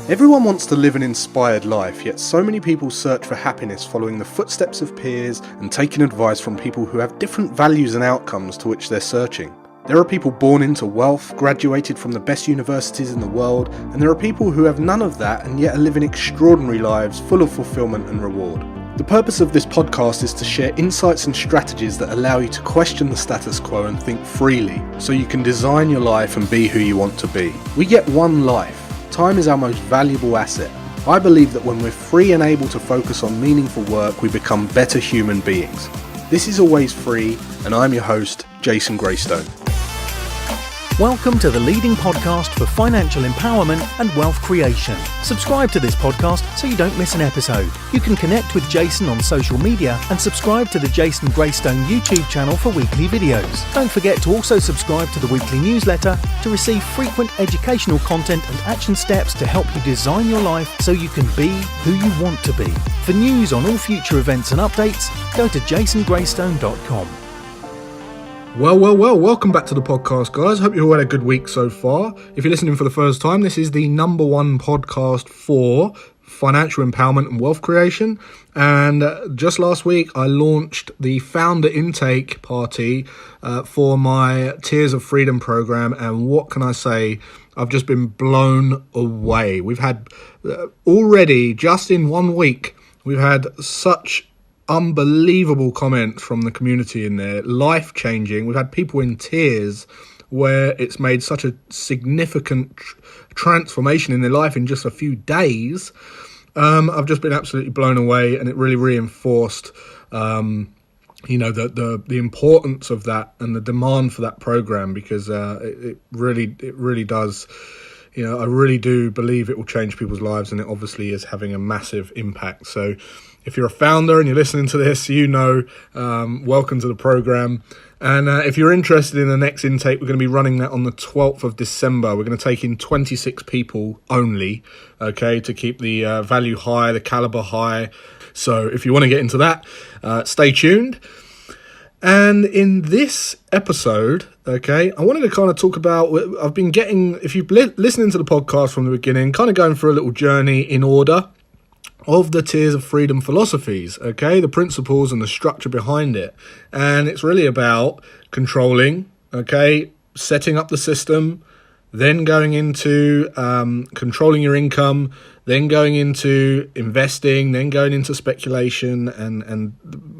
Everyone wants to live an inspired life, yet so many people search for happiness following the footsteps of peers and taking advice from people who have different values and outcomes to which they're searching. There are people born into wealth, graduated from the best universities in the world, and there are people who have none of that and yet are living extraordinary lives full of fulfillment and reward. The purpose of this podcast is to share insights and strategies that allow you to question the status quo and think freely, so you can design your life and be who you want to be. We get one life. Time is our most valuable asset. I believe that when we're free and able to focus on meaningful work, we become better human beings. This is Always Free, and I'm your host, Jason Greystone. Welcome to the leading podcast for financial empowerment and wealth creation. Subscribe to this podcast so you don't miss an episode. You can connect with Jason on social media and subscribe to the Jason Greystone YouTube channel for weekly videos. Don't forget to also subscribe to the weekly newsletter to receive frequent educational content and action steps to help you design your life so you can be who you want to be. For news on all future events and updates, go to jasongreystone.com. Well, welcome back to the podcast, guys. Hope you all had a good week so far. If you're listening for the first time, this is the number one podcast for financial empowerment and wealth creation. And just last week, I launched the founder intake party for my Tears of Freedom program. And what can I say? I've just been blown away. We've had already, just in 1 week, we've had such unbelievable comments from the community in there, life-changing. We've had people in tears where it's made such a significant transformation in their life in just a few days. I've just been absolutely blown away, and it really reinforced the importance of that and the demand for that program, because it really does. I really do believe it will change people's lives, and it obviously is having a massive impact. So if you're a founder and you're listening to this, welcome to the program. And if you're interested in the next intake, we're going to be running that on the 12th of December. We're going to take in 26 people only, okay, to keep the value high, the caliber high. So if you want to get into that, stay tuned. And in this episode, okay, I wanted to kind of talk about, I've been getting, if you've listening to the podcast from the beginning, kind of going through a little journey in order of the Tears of Freedom philosophies, okay, the principles and the structure behind it. And it's really about controlling, okay, setting up the system, then going into controlling your income, then going into investing, then going into speculation, and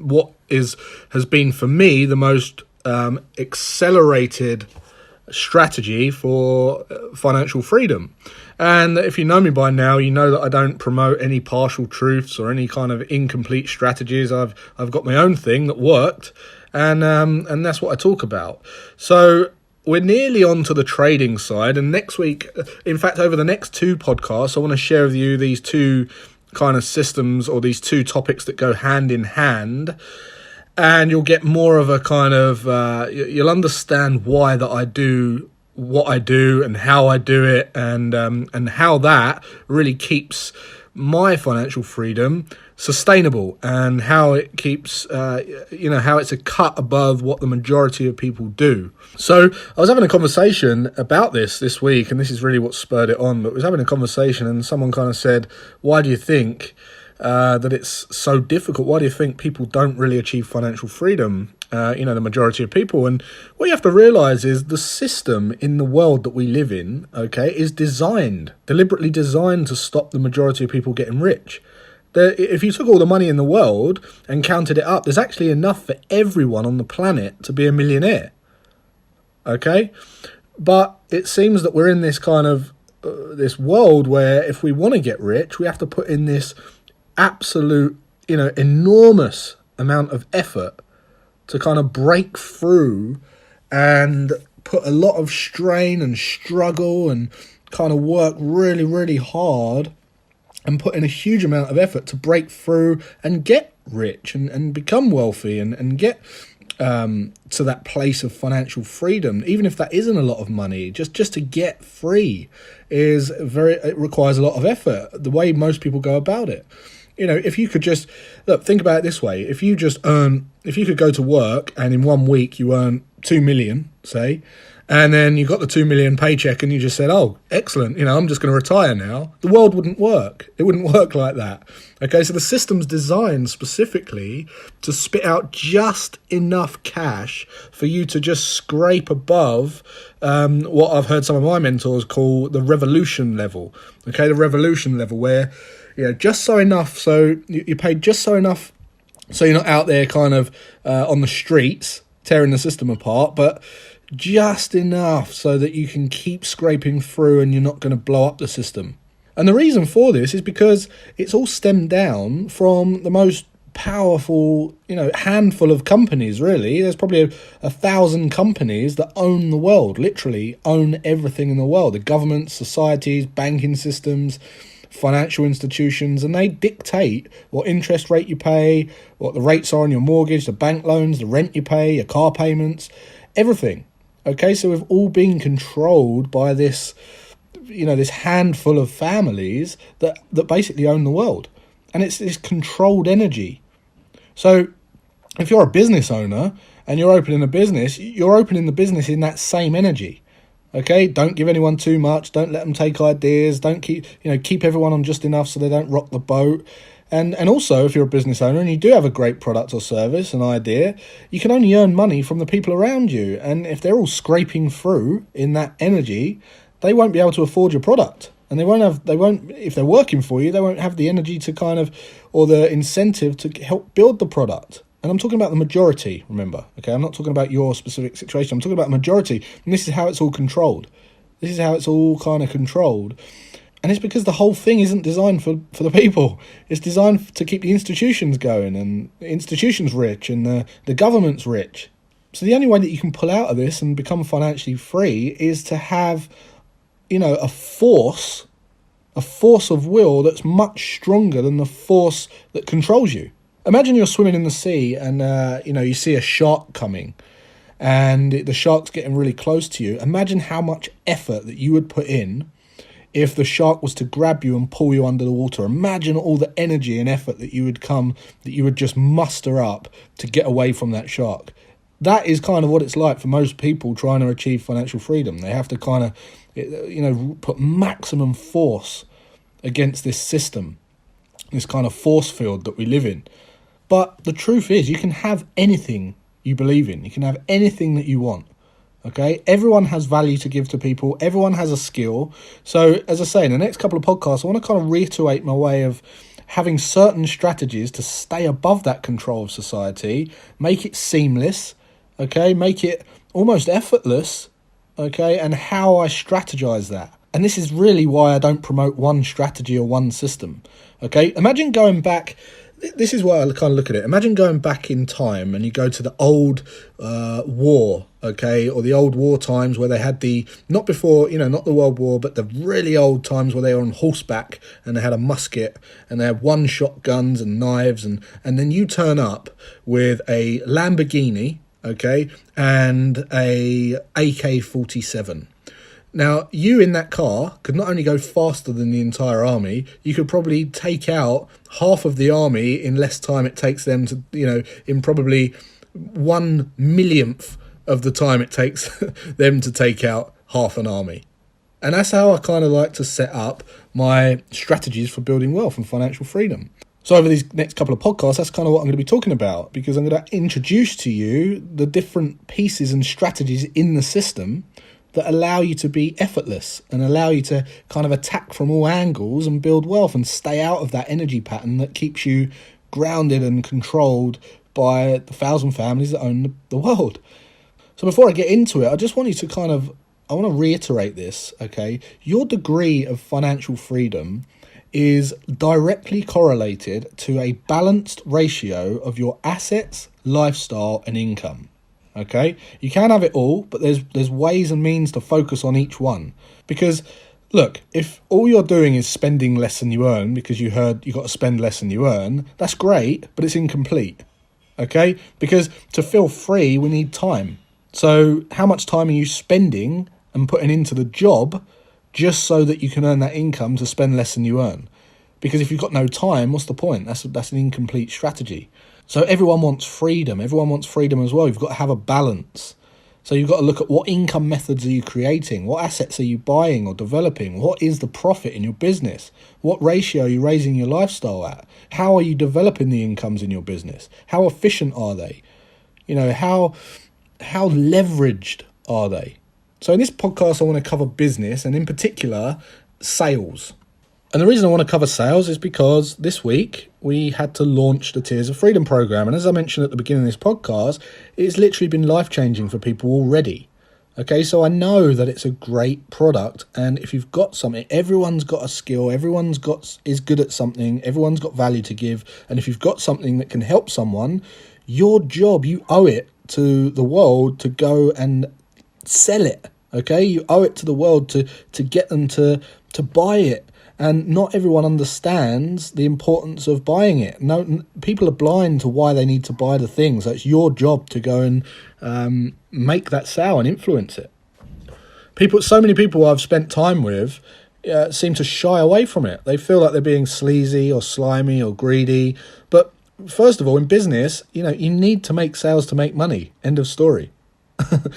what has been for me the most accelerated strategy for financial freedom. And if you know me by now, you know that I don't promote any partial truths or any kind of incomplete strategies. I've got my own thing that worked, and that's what I talk about. So we're nearly on to the trading side, and next week, in fact, over the next two podcasts, I want to share with you these two kind of systems, or these two topics that go hand in hand. And you'll get more of a kind of, you'll understand why that I do what I do and how I do it, and how that really keeps my financial freedom sustainable, and how it keeps, how it's a cut above what the majority of people do. So I was having a conversation about this week, and this is really what spurred it on, but I was having a conversation and someone kind of said, why do you think that it's so difficult? Why do you think people don't really achieve financial freedom? The majority of people. And what you have to realize is the system in the world that we live in, okay, is deliberately designed to stop the majority of people getting rich. If you took all the money in the world and counted it up, there's actually enough for everyone on the planet to be a millionaire. Okay? But it seems that we're in this kind of this world where if we want to get rich, we have to put in this absolute, enormous amount of effort to kind of break through and put a lot of strain and struggle and kind of work really, really hard and put in a huge amount of effort to break through and get rich and become wealthy and get to that place of financial freedom. Even if that isn't a lot of money, just to get free it requires a lot of effort, the way most people go about it. If you could just think about it this way: if you could go to work and in 1 week you earn 2 million, say, and then you got the 2 million paycheck and you just said, oh, excellent, I'm just going to retire now, the world wouldn't work. It wouldn't work like that. Okay, so the system's designed specifically to spit out just enough cash for you to just scrape above what I've heard some of my mentors call the revolution level. Okay, the revolution level where, just so enough, so you're paid just so enough so you're not out there kind of on the streets tearing the system apart, but just enough so that you can keep scraping through and you're not going to blow up the system. And the reason for this is because it's all stemmed down from the most powerful, handful of companies, really. There's probably 1,000 companies that own the world, literally own everything in the world. The governments, societies, banking systems, financial institutions, and they dictate what interest rate you pay, what the rates are on your mortgage, the bank loans, the rent you pay, your car payments, everything. Okay, so we've all been controlled by this, this handful of families that basically own the world. And it's this controlled energy. So if you're a business owner and you're opening a business, you're opening the business in that same energy. Okay, don't give anyone too much. Don't let them take ideas. Don't keep everyone on just enough so they don't rock the boat. And also, if you're a business owner and you do have a great product or service, an idea, you can only earn money from the people around you. And if they're all scraping through in that energy, they won't be able to afford your product. And if they're working for you, they won't have the energy to or the incentive to help build the product. And I'm talking about the majority, remember, okay? I'm not talking about your specific situation. I'm talking about the majority. And this is how it's all controlled. This is how it's all kind of controlled. And it's because the whole thing isn't designed for the people. It's designed to keep the institutions going, and the institutions rich, and the government's rich. So the only way that you can pull out of this and become financially free is to have, a force of will that's much stronger than the force that controls you. Imagine you're swimming in the sea and, you see a shark coming and the shark's getting really close to you. Imagine how much effort that you would put in if the shark was to grab you and pull you under the water. Imagine all the energy and effort that you would just muster up to get away from that shark. That is kind of what it's like for most people trying to achieve financial freedom. They have to put maximum force against this system, this kind of force field that we live in. But the truth is, you can have anything you believe in. You can have anything that you want. Okay? Everyone has value to give to people. Everyone has a skill. So, as I say, in the next couple of podcasts, I want to kind of reiterate my way of having certain strategies to stay above that control of society, make it seamless, okay? Make it almost effortless, okay? And how I strategize that. And this is really why I don't promote one strategy or one system, okay? Imagine going back. This is why I kind of look at it. Imagine going back in time and you go to the old war, okay, or the old war times where they had not the World War, but the really old times where they were on horseback and they had a musket and they had one-shot guns and knives, and then you turn up with a Lamborghini, okay, and a AK-47. Now, you in that car could not only go faster than the entire army, you could probably take out half of the army in less time it takes them to, in probably 1/1,000,000th of the time it takes them to take out half an army. And that's how I kind of like to set up my strategies for building wealth and financial freedom. So over these next couple of podcasts, that's kind of what I'm going to be talking about, because I'm going to introduce to you the different pieces and strategies in the system that allow you to be effortless and allow you to kind of attack from all angles and build wealth and stay out of that energy pattern that keeps you grounded and controlled by the 1,000 families that own the world. So before I get into it, I just want you to I want to reiterate this, okay? Your degree of financial freedom is directly correlated to a balanced ratio of your assets, lifestyle, and income. Okay, you can have it all, but there's ways and means to focus on each one. Because, look, if all you're doing is spending less than you earn because you heard you got to spend less than you earn, that's great, but it's incomplete. Okay, because to feel free, we need time. So how much time are you spending and putting into the job just so that you can earn that income to spend less than you earn? Because if you've got no time, what's the point? That's an incomplete strategy. So everyone wants freedom. Everyone wants freedom as well. You've got to have a balance. So you've got to look at what income methods are you creating? What assets are you buying or developing? What is the profit in your business? What ratio are you raising your lifestyle at? How are you developing the incomes in your business? How efficient are they? How leveraged are they? So in this podcast, I want to cover business and in particular, sales. And the reason I want to cover sales is because this week we had to launch the Tears of Freedom program. And as I mentioned at the beginning of this podcast, it's literally been life-changing for people already. Okay, so I know that it's a great product. And if you've got something, everyone's got a skill, is good at something, everyone's got value to give. And if you've got something that can help someone, your job, you owe it to the world to go and sell it. Okay, you owe it to the world to get them to buy it. And not everyone understands the importance of buying it. No, people are blind to why they need to buy the thing. So it's your job to go and make that sale and influence it. So many people I've spent time with seem to shy away from it. They feel like they're being sleazy or slimy or greedy. But first of all, in business, you need to make sales to make money. End of story.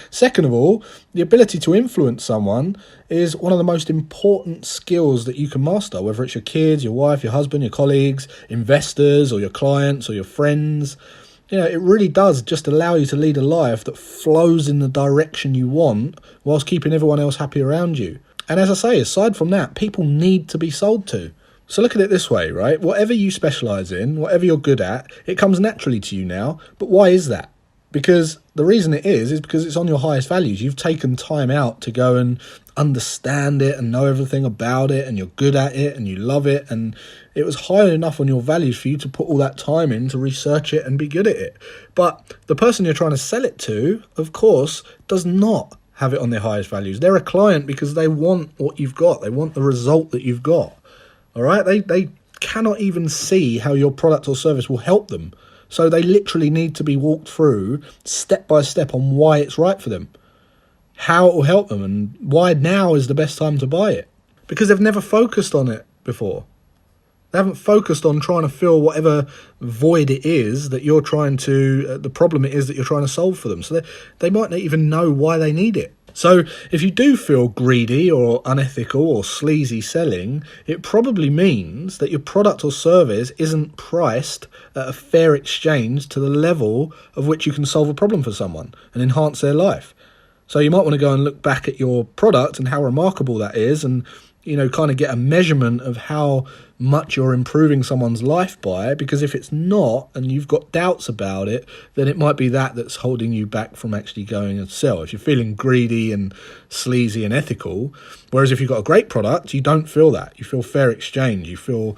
Second of all, the ability to influence someone is one of the most important skills that you can master, whether it's your kids, your wife, your husband, your colleagues, investors, or your clients, or your friends. It really does just allow you to lead a life that flows in the direction you want whilst keeping everyone else happy around you. And as I say, aside from that, people need to be sold to. So look at it this way, right? Whatever you specialize in, whatever you're good at, it comes naturally to you now. But why is that? Because the reason it is because it's on your highest values. You've taken time out to go and understand it and know everything about it, and you're good at it and you love it, and it was high enough on your values for you to put all that time in to research it and be good at it. But the person you're trying to sell it to, of course, does not have it on their highest values. They're a client because they want what you've got. They want the result that you've got. All right? They cannot even see how your product or service will help them. So they literally need to be walked through step by step on why it's right for them, how it will help them, and why now is the best time to buy it. Because they've never focused on it before. They haven't focused on trying to fill whatever void it is that you're trying to, the problem it is that you're trying to solve for them. So they might not even know why they need it. So if you do feel greedy or unethical or sleazy selling, it probably means that your product or service isn't priced at a fair exchange to the level of which you can solve a problem for someone and enhance their life. So you might want to go and look back at your product and how remarkable that is, and kind of get a measurement of how much you're improving someone's life by, because if it's not and you've got doubts about it, then it might be that's holding you back from actually going and sell. If you're feeling greedy and sleazy and ethical, whereas if you've got a great product, you don't feel that. You feel fair exchange. You feel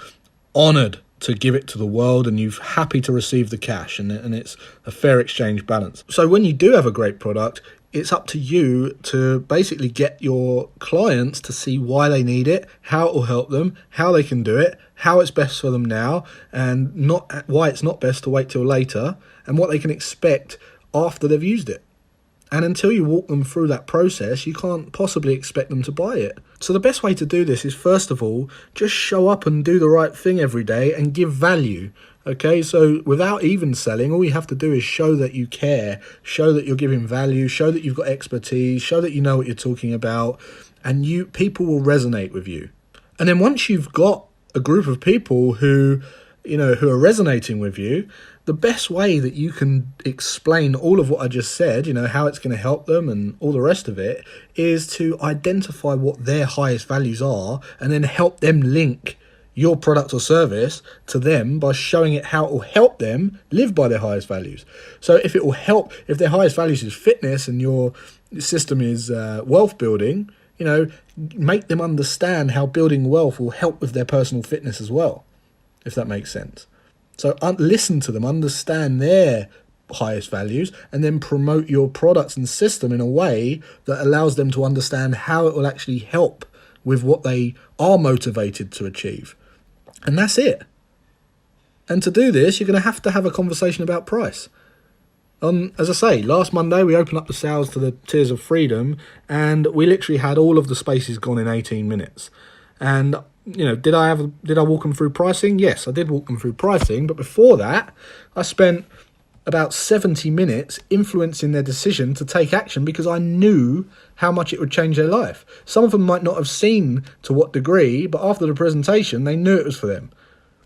honoured to give it to the world, and you're happy to receive the cash, and it's a fair exchange balance. So when you do have a great product, it's up to you to basically get your clients to see why they need it, how it will help them, how they can do it, how it's best for them now, and not why it's not best to wait till later, and what they can expect after they've used it. And until you walk them through that process, you can't possibly expect them to buy it. So the best way to do this is, first of all, just show up and do the right thing every day and give value. Okay, so without even selling, all you have to do is show that you care, show that you're giving value, show that you've got expertise, show that you know what you're talking about, and people will resonate with you. And then once you've got a group of people who are resonating with you, the best way that you can explain all of what I just said, how it's going to help them and all the rest of it, is to identify what their highest values are and then help them link your product or service to them by showing it how it will help them live by their highest values. So if it will help, if their highest values is fitness and your system is wealth building, make them understand how building wealth will help with their personal fitness as well, if that makes sense. So listen to them, understand their highest values, and then promote your products and system in a way that allows them to understand how it will actually help with what they are motivated to achieve. And that's it. And to do this, you're going to have a conversation about price. As I say, last Monday we opened up the sales to the Tears of Freedom, and we literally had all of the spaces gone in 18 minutes. And did I walk them through pricing? Yes, I did walk them through pricing. But before that, I spent about 70 minutes influencing their decision to take action because I knew how much it would change their life. Some of them might not have seen to what degree, but after the presentation, they knew it was for them.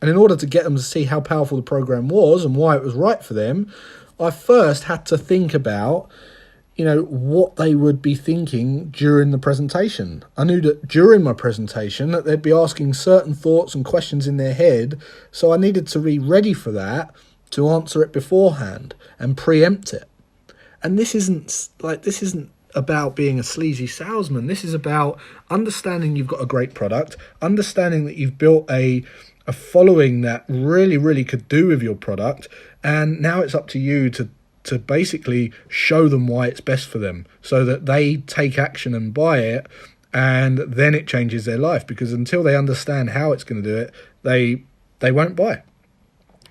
And in order to get them to see how powerful the program was and why it was right for them, I first had to think about, what they would be thinking during the presentation. I knew that during my presentation that they'd be asking certain thoughts and questions in their head, so I needed to be ready for that to answer it beforehand and preempt it. And this isn't about being a sleazy salesman. This is about understanding you've got a great product, understanding that you've built a following that really, really could do with your product, and now it's up to you to basically show them why it's best for them so that they take action and buy it, and then it changes their life, because until they understand how it's going to do it, they won't buy.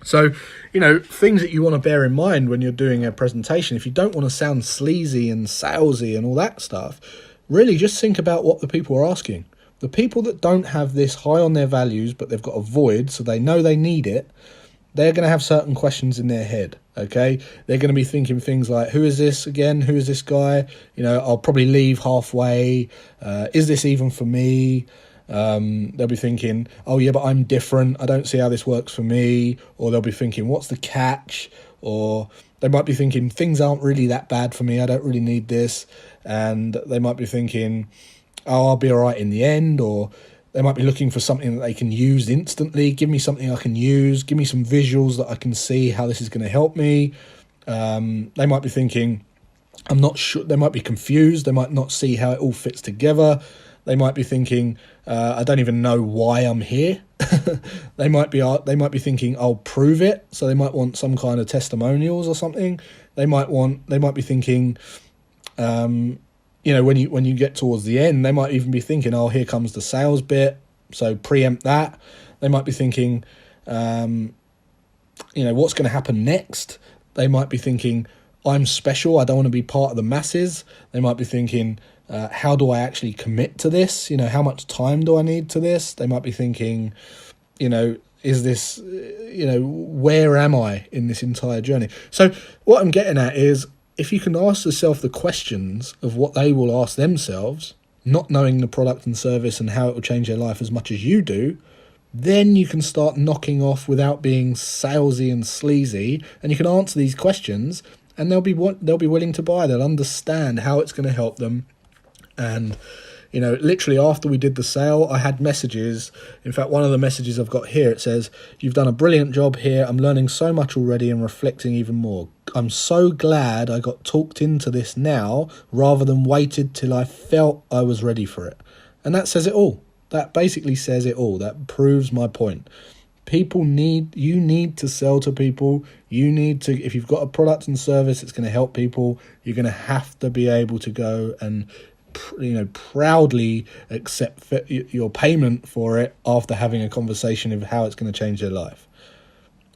So, things that you want to bear in mind when you're doing a presentation, if you don't want to sound sleazy and salesy and all that stuff, really just think about what the people are asking. The people that don't have this high on their values, but they've got a void, so they know they need it, they're going to have certain questions in their head, okay? They're going to be thinking things like, who is this again? Who is this guy? I'll probably leave halfway. Is this even for me? They'll be thinking, oh yeah, but I'm different. I don't see how this works for me. Or they'll be thinking, what's the catch? Or they might be thinking, things aren't really that bad for me. I don't really need this. And they might be thinking, oh, I'll be all right in the end. Or they might be looking for something that they can use instantly. Give me something I can use. Give me some visuals that I can see how this is going to help me. They might be thinking, I'm not sure. They might be confused. They might not see how it all fits together. They might be thinking, I don't even know why I'm here. They might be thinking, I'll prove it. So they might want some kind of testimonials or something. They might be thinking, when you get towards the end, they might even be thinking, oh, here comes the sales bit. So preempt that. They might be thinking, what's going to happen next? They might be thinking, I'm special. I don't want to be part of the masses. They might be thinking, how do I actually commit to this? How much time do I need to this? They might be thinking, is this, where am I in this entire journey? So what I'm getting at is, if you can ask yourself the questions of what they will ask themselves, not knowing the product and service and how it will change their life as much as you do, then you can start knocking off without being salesy and sleazy, and you can answer these questions, and they'll be willing to buy. They'll understand how it's going to help them. And literally after we did the sale, I had messages. In fact, one of the messages I've got here, it says, you've done a brilliant job here. I'm learning so much already and reflecting even more. I'm so glad I got talked into this now rather than waited till I felt I was ready for it. And that says it all. That basically says it all. That proves my point. You need to sell to people. You need to, if you've got a product and service that's going to help people, you're going to have to be able to go and proudly accept your payment for it after having a conversation of how it's going to change their life.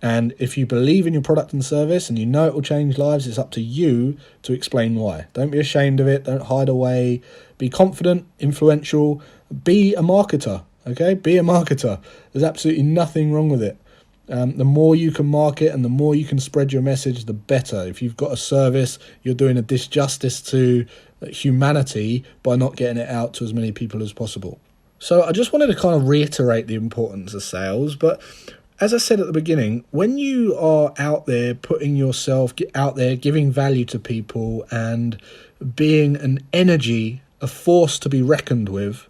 And if you believe in your product and service and you know it will change lives, it's up to you to explain why. Don't be ashamed of it. Don't hide away. Be confident, influential. Be a marketer, okay? Be a marketer. There's absolutely nothing wrong with it. The more you can market and the more you can spread your message, the better. If you've got a service, you're doing a disjustice to humanity by not getting it out to as many people as possible. So I just wanted to kind of reiterate the importance of sales. But as I said at the beginning, when you are out there putting yourself out there, giving value to people and being an energy, a force to be reckoned with,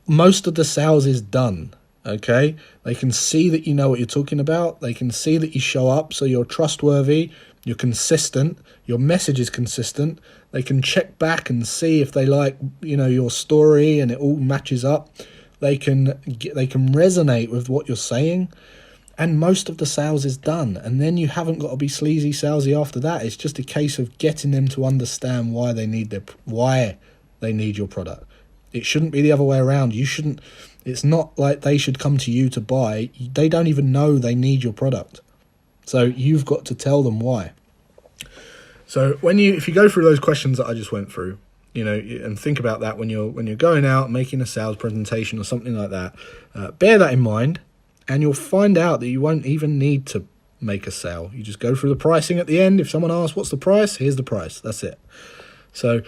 most of the sales is done. Okay, they can see that you know what you're talking about. They can see that you show up, so you're trustworthy, you're consistent, your message is consistent. They can check back and see if they like, your story and it all matches up. They can resonate with what you're saying, and most of the sales is done. And then you haven't got to be sleazy, salesy after that. It's just a case of getting them to understand why they need your product. It shouldn't be the other way around. It's not like they should come to you to buy. They don't even know they need your product. So you've got to tell them why. So if you go through those questions that I just went through, and think about that when you're going out making a sales presentation or something like that, bear that in mind, and you'll find out that you won't even need to make a sale. You just go through the pricing at the end. If someone asks, what's the price? Here's the price. That's it. So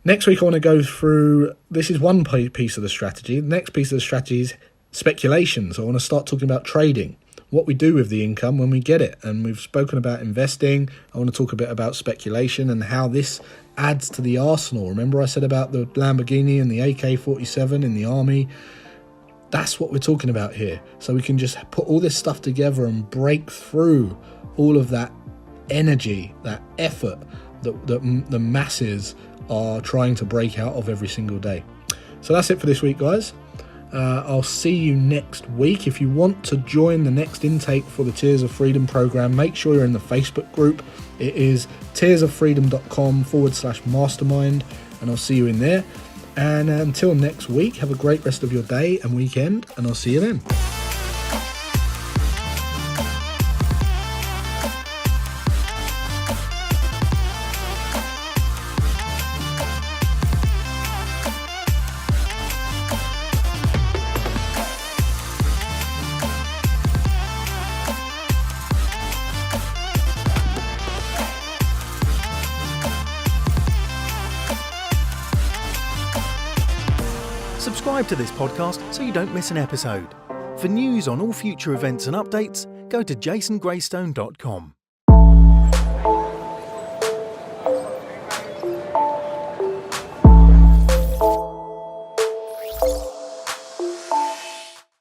next week I want to go through, this is one piece of the strategy. The next piece of the strategy is speculation. So I want to start talking about trading, what we do with the income when we get it. And we've spoken about investing. I want to talk a bit about speculation and how this adds to the arsenal. Remember I said about the Lamborghini and the AK-47 in the army? That's what we're talking about here. So we can just put all this stuff together and break through all of that energy, that effort that the masses are trying to break out of every single day. So that's it for this week, guys. I'll see you next week. If you want to join the next intake for the Tears of Freedom program, make sure you're in the Facebook group. It is tearsoffreedom.com/mastermind, and I'll see you in there. And until next week, have a great rest of your day and weekend, and I'll see you then. Subscribe to this podcast so you don't miss an episode. For news on all future events and updates, go to jasongreystone.com.